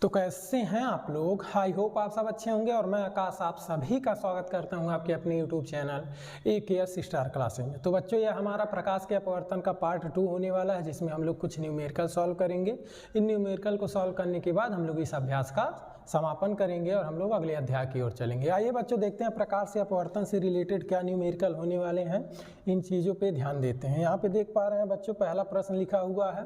तो कैसे हैं आप लोग। आई होप आप सब अच्छे होंगे और मैं आकाश आप सभी का स्वागत करता हूं आपके अपने YouTube channel AKS star classes में। तो बच्चों यह हमारा प्रकाश के अपवर्तन का पार्ट 2 होने वाला है, जिसमें हम लोग कुछ न्यूमेरिकल सॉल्व करेंगे। इन न्यूमेरिकल को सॉल्व करने के बाद हम लोग इस अभ्यास का समापन करेंगे और हम लोग अगले अध्याय की ओर चलेंगे। आइए बच्चों देखते हैं प्रकाश से अपवर्तन से रिलेटेड क्या न्यूमेरिकल होने वाले हैं, इन चीज़ों पे ध्यान देते हैं। यहाँ पे देख पा रहे हैं बच्चों, पहला प्रश्न लिखा हुआ है,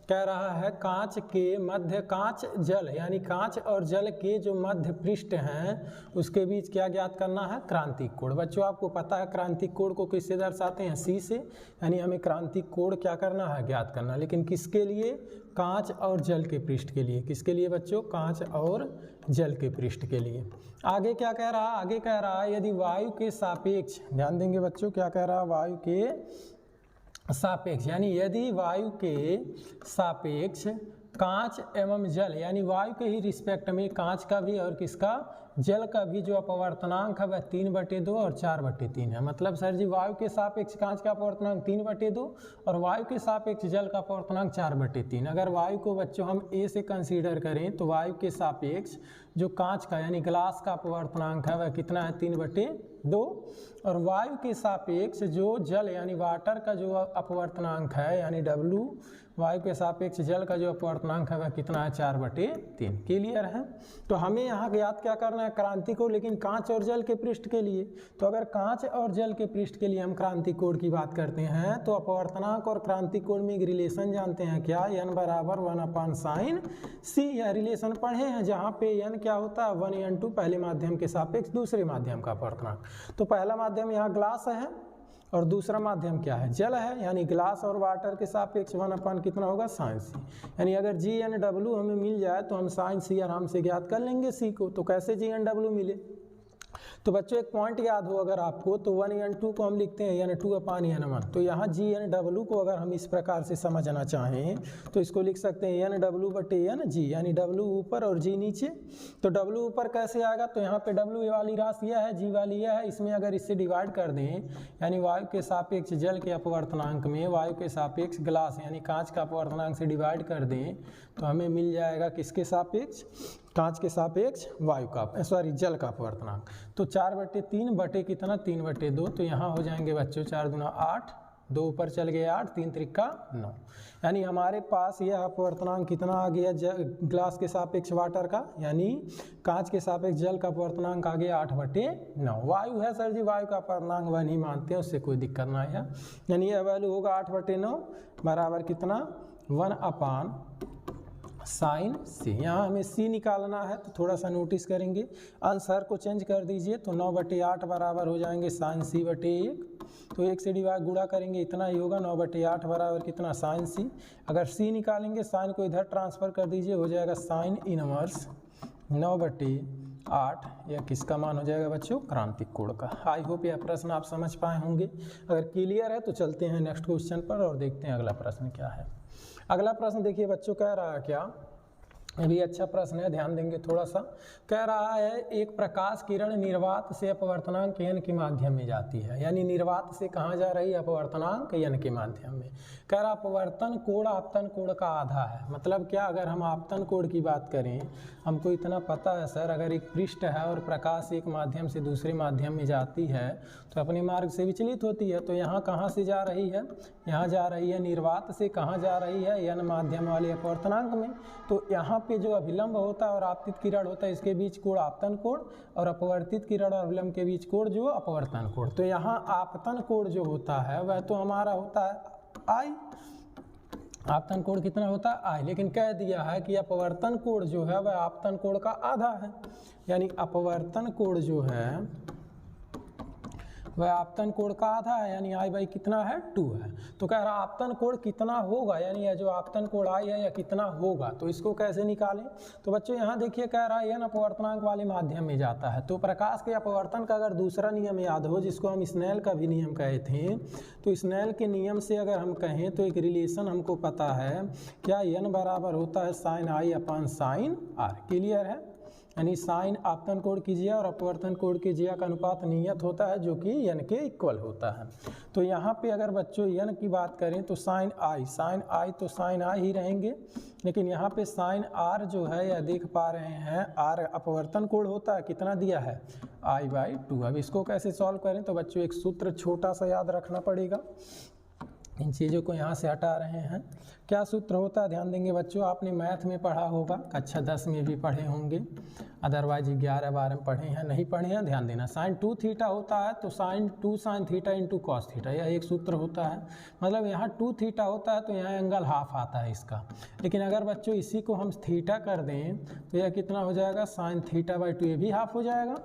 कह रहा है कांच के मध्य कांच जल यानी कांच और जल के जो मध्य पृष्ठ हैं उसके बीच क्या ज्ञात करना है, क्रांतिक कोण। बच्चों आपको पता है क्रांतिक कोण को किससे दर्शाते हैं, C से, यानी हमें क्रांतिक कोण क्या करना है, ज्ञात करना। लेकिन किसके लिए, कांच और जल के पृष्ठ के लिए। किसके लिए बच्चों, कांच और जल के पृष्ठ के लिए। आगे क्या कह रहा है, आगे कह रहा है यदि वायु के सापेक्ष, ध्यान देंगे बच्चों, क्या कह रहा है, वायु के सापेक्ष, यानी यदि वायु के सापेक्ष कांच एवं जल, यानी वायु के ही रिस्पेक्ट में कांच का भी और किसका, जल का भी जो अपवर्तनांक है वह 3/2 और 4/3 है। मतलब सर जी वायु के सापेक्ष कांच का अपवर्तनांक 3/2 और वायु के सापेक्ष जल का अपवर्तनांक 4/3। अगर वायु को बच्चों हम A से कंसीडर करें तो वायु के सापेक्ष जो कांच का यानी ग्लास का अपवर्तनांक है वह कितना है, 3/2, और वायु के सापेक्ष जो जल यानी वाटर का जो अपवर्तनांक है यानी W, वायु के सापेक्ष जल का जो अपवर्तनांक है वह कितना है, 4/3। क्लियर है। तो हमें यहाँ ज्ञात क्या करना है, क्रांतिक कोण, लेकिन कांच और जल के पृष्ठ के लिए। तो अगर कांच और जल के पृष्ठ के लिए हम क्रांतिक कोण की बात करते हैं तो अपवर्तनांक और क्रांतिक कोण में एक रिलेशन जानते हैं, क्या, n बराबर 1/sin c। यह रिलेशन पढ़े हैं जहाँ पे n क्या होता है, 1n2 पहले माध्यम के सापेक्ष दूसरे माध्यम का अपवर्तनांक। तो पहला माध्यम यहाँ ग्लास है और दूसरा माध्यम क्या है, जल है, यानी ग्लास और वाटर के सापेक्ष 1 कितना होगा, sin c। यानी अगर GNW हमें मिल जाए तो हम sin c आराम से ज्ञात कर लेंगे c को। तो कैसे GNW मिले, तो बच्चों एक पॉइंट याद हो अगर आपको, तो 1n2 को हम लिखते हैं n2/n1। तो यहाँ GNW को अगर हम इस प्रकार से समझना चाहें तो इसको लिख सकते हैं NW/Ng, यानी W ऊपर और G नीचे। तो W ऊपर कैसे आएगा, तो यहाँ पे W वाली राशि यह है, G वाली यह है, इसमें अगर इससे डिवाइड कर दें, यानी वायु के सापेक्ष जल के अपवर्तनांक में वायु के सापेक्ष ग्लास यानी कांच का अपवर्तनांक से डिवाइड कर दें तो हमें मिल जाएगा किसके सापेक्ष, कांच के सापेक्ष वायु का, सॉरी जल का अपवर्तनांक। तो 4/3 बटे कितना, 3/2। तो यहाँ हो जाएंगे बच्चों 4 दूना 8, 2 ऊपर चल गए 8, 3 त्रिका 9। यानी हमारे पास यह अपवर्तनांक कितना आ गया, ग्लास के सापेक्ष वाटर का, यानी कांच के सापेक्ष जल का अपवर्तनांक आ गया 8/9। वायु है सर जी, वायु का अपवर्तनांक वह नहीं मानते, उससे कोई दिक्कत ना है। यानी यह वैल्यू होगा 8/9 बराबर कितना, 1/sin c। यहाँ हमें c निकालना है तो थोड़ा सा नोटिस करेंगे, आंसर को चेंज कर दीजिए। तो 9/8 बराबर हो जाएंगे sin c/1। तो 1 से डिवाइड गुणा करेंगे इतना ही होगा, 9/8 बराबर कितना, sin c। अगर c निकालेंगे साइन को इधर ट्रांसफर कर दीजिए, हो जाएगा sin इनवर्स 9/8। यह किसका मान हो जाएगा बच्चों, क्रांतिक कोण का। आई होप यह प्रश्न आप समझ पाए होंगे। अगर क्लियर है तो चलते हैं नेक्स्ट क्वेश्चन पर और देखते हैं अगला प्रश्न क्या है। अगला प्रश्न देखिए बच्चों, कह रहा है क्या, ये भी अच्छा प्रश्न है, ध्यान देंगे थोड़ा सा। कह रहा है एक प्रकाश किरण निर्वात से अपवर्तनांक n के माध्यम में जाती है, यानी निर्वात से कहाँ जा रही है, अपवर्तनांक n के माध्यम में। कह रहा अपवर्तन कोण आपतन कोण का आधा है। मतलब क्या, अगर हम आपतन कोण की बात करें, हमको इतना पता है सर, अगर एक पृष्ठ है और प्रकाश एक माध्यम से दूसरे माध्यम में जाती है तो अपने मार्ग से विचलित होती है। तो यहाँ कहाँ से जा रही है, यहाँ जा रही है निर्वात से, कहाँ जा रही है, n माध्यम वाले अपवर्तनांक में। तो यहाँ पे जो अभिलंब होता है और आपतित किरण होता है, इसके बीच कोण आपतन कोण, और अपवर्तित किरण और अभिलंब के बीच कोण जो अपवर्तन कोण। तो यहाँ आपतन कोण जो होता है वह तो हमारा होता है I, आपतन कोण कितना होता है I, लेकिन कह दिया है कि अपवर्तन कोण जो है वह आपतन कोण का आधा है। यानी अपवर्तन कोण जो है वह आपतन कोण का आधा है, यानी I कितना है, 2 है। तो कह रहा आपतन कोण कितना होगा, यानी यह जो आपतन कोण I है यह कितना होगा। तो इसको कैसे निकालें, तो बच्चों यहाँ देखिए कह रहा है n अपवर्तनांक वाले माध्यम में जाता है। तो प्रकाश के अपवर्तन का अगर दूसरा नियम याद हो, जिसको हम स्नेल का भी नियम कहे थे, तो स्नेल के नियम से अगर हम कहें तो एक रिलेशन हमको पता है, क्या, n बराबर होता है sin I/sin r। क्लियर है। यानी साइन आपतन कोण की जिया और अपवर्तन कोण की जिया का अनुपात नियत होता है जो कि n के इक्वल होता है। तो यहाँ पे अगर बच्चों n की बात करें तो साइन आई तो साइन आई ही रहेंगे, लेकिन यहाँ पे साइन r जो है यह देख पा रहे हैं r अपवर्तन कोण होता है, कितना दिया है I/2। अब इसको कैसे सॉल्व करें तो बच्चों एक सूत्र छोटा सा याद रखना पड़ेगा, इन चीज़ों को यहाँ से हटा रहे हैं। क्या सूत्र होता है ध्यान देंगे बच्चों, आपने मैथ में पढ़ा होगा, कक्षा 10 में भी पढ़े होंगे, अदरवाइज 11-12 में पढ़े हैं, नहीं पढ़े हैं ध्यान देना। साइन 2 थीटा होता है तो sine 2 sine theta into cos theta, यह एक सूत्र होता है। मतलब यहाँ 2 थीटा होता है तो यहाँ एंगल हाफ आता है इसका, लेकिन अगर बच्चों इसी को हम थीटा कर दें तो यह कितना हो जाएगा, साइन थीटा/2, ये भी हाफ हो जाएगा,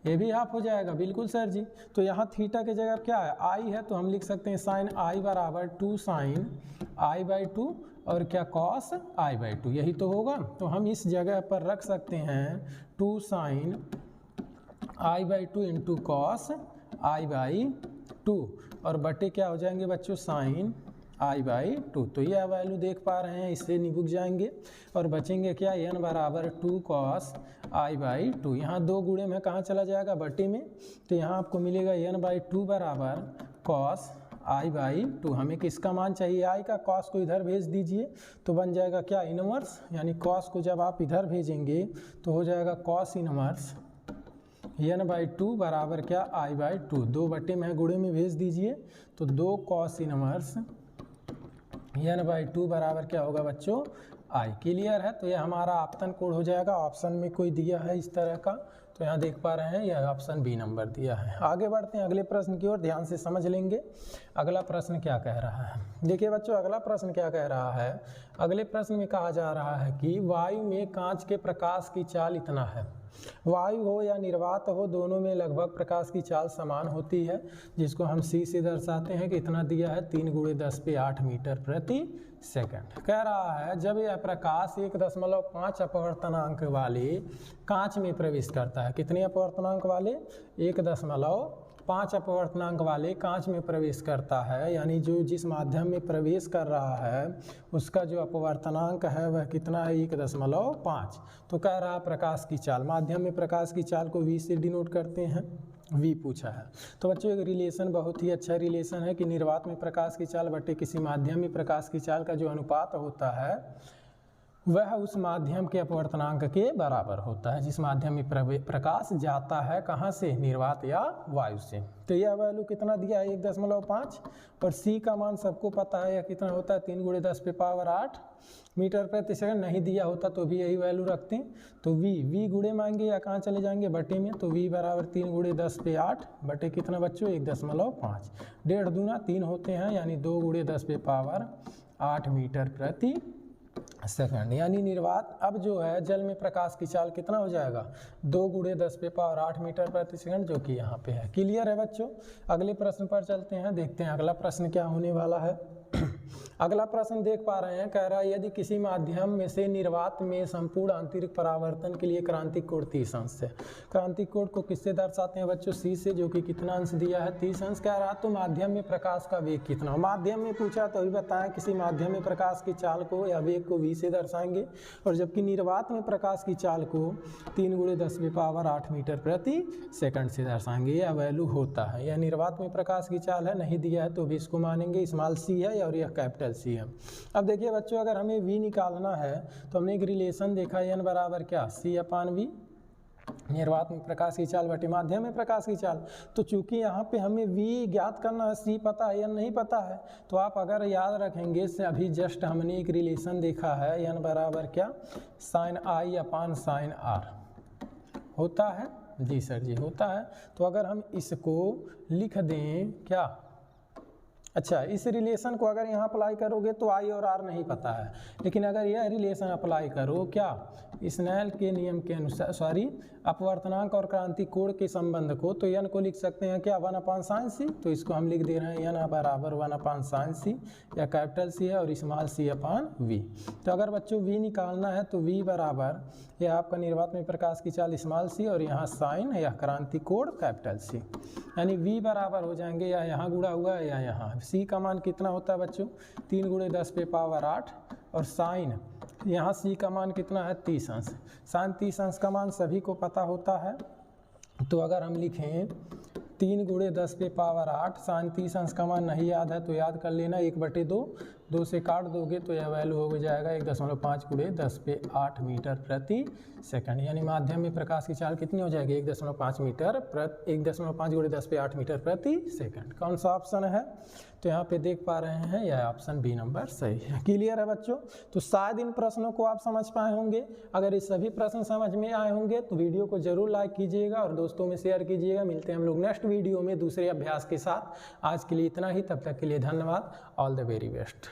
ये भी हाफ हो जाएगा, बिल्कुल सर जी। तो यहाँ थीटा की जगह क्या है, आई है, तो हम लिख सकते हैं साइन आई बराबर 2 साइन I/2 और क्या कॉस I/2, यही तो होगा। तो हम इस जगह पर रख सकते हैं 2 sign I/2 into cos I/2 और बटे क्या हो जाएंगे बच्चों, साइन I/2। तो यह वैल्यू देख पा रहे हैं, इससे निभुक जाएंगे और बचेंगे क्या, n बराबर 2 कॉस I/2। यहाँ 2 गुणे में कहाँ चला जाएगा, बटे में, तो यहाँ आपको मिलेगा n/2 बराबर कॉस I/2। हमें किसका मान चाहिए, I का, कॉस को इधर भेज दीजिए तो बन जाएगा क्या, इनवर्स, यानी कॉस को जब आप इधर भेजेंगे तो हो जाएगा कॉस इनवर्स n/2 बराबर क्या, I/2। 2 बटे में गुणे में भेज दीजिए तो 2 कॉस इनवर्स n/2 बराबर क्या होगा बच्चों, I। क्लियर है। तो यह हमारा आपतन कोण हो जाएगा। ऑप्शन में कोई दिया है इस तरह का, तो यहाँ देख पा रहे हैं यह ऑप्शन बी नंबर दिया है। आगे बढ़ते हैं अगले प्रश्न की ओर, ध्यान से समझ लेंगे। अगला प्रश्न क्या कह रहा है, देखिए बच्चों अगला प्रश्न क्या कह रहा है। अगले प्रश्न में कहा जा रहा है कि वायु में कांच के प्रकाश की चाल इतना है। वायु हो या निर्वात हो, दोनों में लगभग प्रकाश की चाल समान होती है, जिसको हम c से दर्शाते हैं कि इतना दिया है 3 × 10⁸ मीटर प्रति सेकंड। कह रहा है जब यह प्रकाश 1.5 अपवर्तनांक वाले कांच में प्रवेश करता है, कितने अपवर्तनांक वाले, 1.5 अपवर्तनांक वाले कांच में प्रवेश करता है, यानी जो जिस माध्यम में प्रवेश कर रहा है उसका जो अपवर्तनांक है वह कितना है, 1.5। तो कह रहा प्रकाश की चाल, माध्यम में प्रकाश की चाल को v से डिनोट करते हैं, v पूछा है। तो बच्चों एक रिलेशन, बहुत ही अच्छा रिलेशन है कि निर्वात में प्रकाश की चाल बटे किसी माध्यम में प्रकाश की चाल का जो अनुपात होता है वह उस माध्यम के अपवर्तनांक के बराबर होता है जिस माध्यम में प्रकाश जाता है, कहाँ से, निर्वात या वायु से। तो यह वैल्यू कितना दिया है, 1.5 और c का मान सबको पता है, यह कितना होता है 3 × 10⁸ मीटर प्रति सेकंड। नहीं दिया होता तो भी यही वैल्यू रखते हैं। तो v गुणे मांगे या कहाँ चले जाएंगे, बटे में, तो v बराबर 3 × 10⁸ बटे कितना बच्चों, 1.5। 1.5 दूना 3 होते हैं, यानी 2 × 10⁸ मीटर प्रति सेकंड। यानी निर्वात अब जो है जल में प्रकाश की चाल कितना हो जाएगा, 2 × 10⁸ मीटर प्रति सेकंड, जो कि यहाँ पे है। क्लियर है बच्चों। अगले प्रश्न पर चलते हैं, देखते हैं अगला प्रश्न क्या होने वाला है। अगला प्रश्न देख पा रहे हैं, कह रहा है यदि किसी माध्यम में से निर्वात में संपूर्ण आंतरिक परावर्तन के लिए क्रांतिक कोण 30 अंश है। क्रांतिक कोण को किससे दर्शाते हैं बच्चों, c से, जो कि कितना अंश दिया है, 30 अंश। कह रहा तो माध्यम में प्रकाश का वेग कितना, माध्यम में पूछा तो अभी बताएं किसी माध्यम में प्रकाश की चाल को या वेग को v से दर्शाएंगे, और जबकि निर्वात में प्रकाश की चाल को 3 × 10⁸ मीटर प्रति सेकंड से दर्शाएंगे। यह वैल्यू होता है, यह निर्वात में प्रकाश की चाल है, नहीं दिया है तो भी इसको मानेंगे, स्मॉल c है और यह कैपिटल C है। अब देखिए बच्चों अगर हमें v निकालना है तो हमने एक रिलेशन देखा, n बराबर क्या, c/v, निर्वात में प्रकाश की चाल बटे माध्यम में प्रकाश की चाल। तो चूंकि यहाँ पे हमें v ज्ञात करना है, c पता है, n नहीं पता है, तो आप अगर याद रखेंगे से अभी जस्ट हमने एक रिलेशन देखा है, n बराबर क्या, साइन I/साइन r होता है, जी सर जी होता है। तो अगर हम इसको लिख दें क्या, अच्छा इस रिलेशन को अगर यहाँ अप्लाई करोगे तो I और R नहीं पता है, लेकिन अगर यह रिलेशन अप्लाई करो क्या, स्नेल के नियम के अनुसार, सॉरी अपवर्तनांक और क्रांतिक कोण के संबंध को, तो n को लिख सकते हैं क्या, 1/sin c। तो इसको हम लिख दे रहे हैं n बराबर 1/sin c, या कैपिटल C है और स्मॉल c/v। तो अगर बच्चों v निकालना है तो v बराबर यह आपका निर्वात में प्रकाश की चाल स्मॉल c और यहाँ साइन या क्रांतिक कोण कैपिटल C, यानी v बराबर हो जाएंगे या यहाँ गुणा हुआ है या यहाँ। c का मान कितना होता है बच्चों, 3 × 10⁸ और साइन यहाँ सी का मान कितना है 30 अंश। साइन 30 अंश का मान सभी को पता होता है, तो अगर हम लिखें 3 × 10⁸, साइन 30 अंश का मान नहीं याद है तो याद कर लेना 1/2, 2 से काट दोगे तो यह वैल्यू हो जाएगा 1.5 × 10⁸ मीटर प्रति सेकंड। यानी माध्यम में प्रकाश की चाल कितनी हो जाएगी 1.5 × 10⁸ मीटर प्रति सेकंड। कौन सा ऑप्शन है? तो यहाँ पे देख पा रहे हैं यह ऑप्शन बी नंबर सही है। क्लियर है बच्चों? तो शायद इन प्रश्नों को आप समझ पाए होंगे। अगर ये सभी प्रश्न समझ में आए होंगे तो वीडियो को जरूर लाइक कीजिएगा और दोस्तों में शेयर कीजिएगा। मिलते हैं हम लोग नेक्स्ट वीडियो में दूसरे अभ्यास के साथ। आज के लिए इतना ही, तब तक के लिए धन्यवाद। All the very best.